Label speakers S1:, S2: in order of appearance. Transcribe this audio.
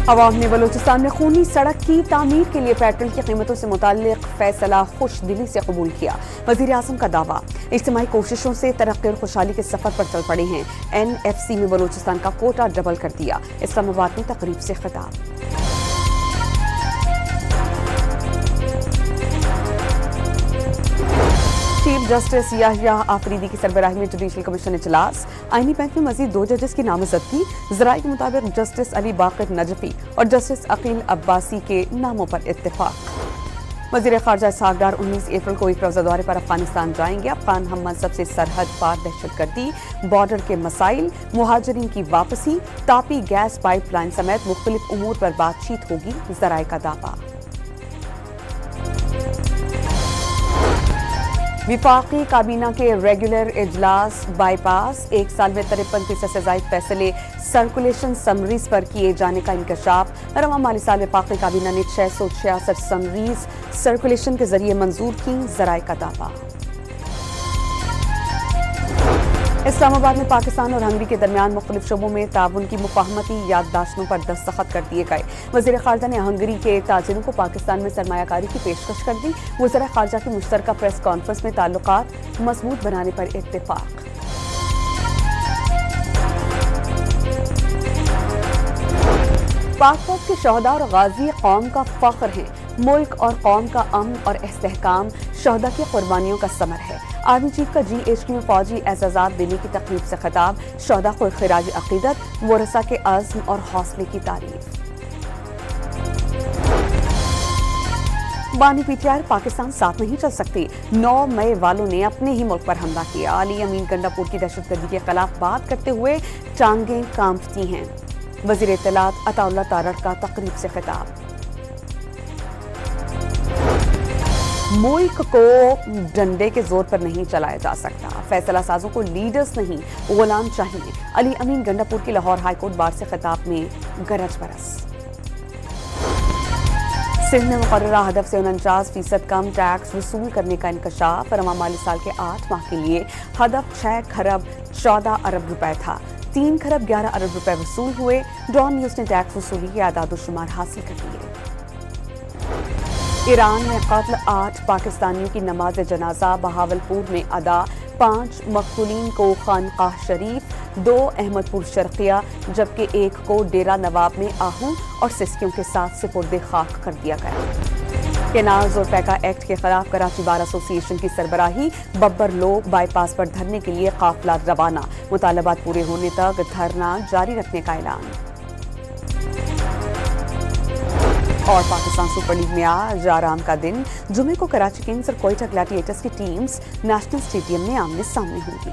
S1: अवाम ने बलूचिस्तान में खूनी सड़क की तामीर के लिए पेट्रोल की कीमतों से मुताल्लिक फैसला खुश दिली से कबूल किया। वज़ीर आज़म का दावा, इज्तिमाई कोशिशों से तरक्की और खुशहाली के सफर पर चल पड़े हैं। NFC में बलूचिस्तान का कोटा डबल कर दिया। इस्लामाबाद में तकरीब से खिताब। चीफ जस्टिस याहिया आफरीदी की सरबराही में जुडिशल कमीशन इजलास। आईनी बेंच में मजीद 2 जजेस की नामजदगी। ज़राए के मुताबिक जस्टिस अली बाक़िर नजफी और जस्टिस अकील अब्बासी के नामों पर इत्तेफाक। वज़ीर ख़ारजा इसहाक़ डार 19 अप्रैल को एक रोज़ा दौरे पर अफगानिस्तान जाएंगे। अफगान हम मनसब से सरहद पार दहशतगर्दी, बॉर्डर के मसाइल, मुहाजिरीन की वापसी, तापी गैस पाइपलाइन समेत मुख्तलिफ उमूर पर बातचीत होगी। ज़राए का दावा। विफाकी काबीना के रेगुलर इजलास बाईपास। 1 साल में 53% से जायद फैसले सर्कुलेशन समरीज पर किए जाने का इंकशाफ। रवां माली साल विफाकी काबीना ने 666 समरीज सर्कुलेशन के जरिए मंजूर की। ज़राए का दावा। इस्लामाबाद में पाकिस्तान और हंगरी के दरमियान मुख्तलिफ शोबों में ताउन की मुफाहमती याददाश्तों पर दस्तखत कर दिए गए। वज़ीर ख़ारजा ने हंगरी के ताजिरों को पाकिस्तान में सरमायाकारी की पेशकश कर दी। वज़ीर ख़ारजा की मुश्तरका प्रेस कॉन्फ्रेंस में ताल्लुकात मजबूत बनाने पर इत्तेफाक। पाक फौज के शहदा और गाजी कौम का फख्र हैं। मुल्क और कौम का अमन और इस्तेहकाम शहदा की कुर्बानियों का समर है। आर्मी चीफ का GHQ में फौजी एजाज़ात देने की तकरीब से खिताब। शहदा को खिराज अकीदत, वरसा के अज़्म और हौसले की तारीफ। बानी PTR पाकिस्तान साथ नहीं चल सकती। 9 मई वालों ने अपने ही मुल्क पर हमला किया। अली अमीन गंडापुर की दहशतगर्दी के खिलाफ बात करते हुए टांगें कांपती हैं। वज़ीर इत्तलात अताउल्लाह तारड़ का तकरीब से खिताब। मुल्क को डंडे के जोर पर नहीं चलाया जा सकता। फैसला साजों को लीडर्स नहीं गुलाम चाहिए। अली अमीन गंडापुर की लाहौर हाईकोर्ट बार से खिताब में गरज बरस। सिंध में मुकर्ररा हदफ से 49% कम टैक्स वसूल करने का इंकशाफ। रवां माली साल के 8 माह के लिए हदफ 6 खरब 14 अरब रुपए था। 3 खरब 11 अरब रुपए वसूल हुए। डॉन न्यूज ने टैक्स वसूली के आदाद-ओ-शुमार हासिल कर लिए। ईरान में कत्ल 8 पाकिस्तानियों की नमाज जनाजा बहावलपुर में अदा। 5 मकतूलीन को खानकाह शरीफ, 2 अहमदपुर शर्किया जबकि 1 को डेरा नवाब में आहू और सिस्कियों के साथ सिपुर्दे खाक कर दिया गया। केनाज और पैका एक्ट के खिलाफ कराची बार एसोसिएशन की सरबराही। बब्बर लो बाईपास पर धरने के लिए काफिला रवाना। मुतालबात पूरे होने तक धरना जारी रखने का ऐलान। और पाकिस्तान सुपर लीग में आज आराम का दिन। जुमे को कराची किंग्स और कोयटा ग्लैडिएटर्स की टीम्स नेशनल स्टेडियम में आमने सामने होंगी।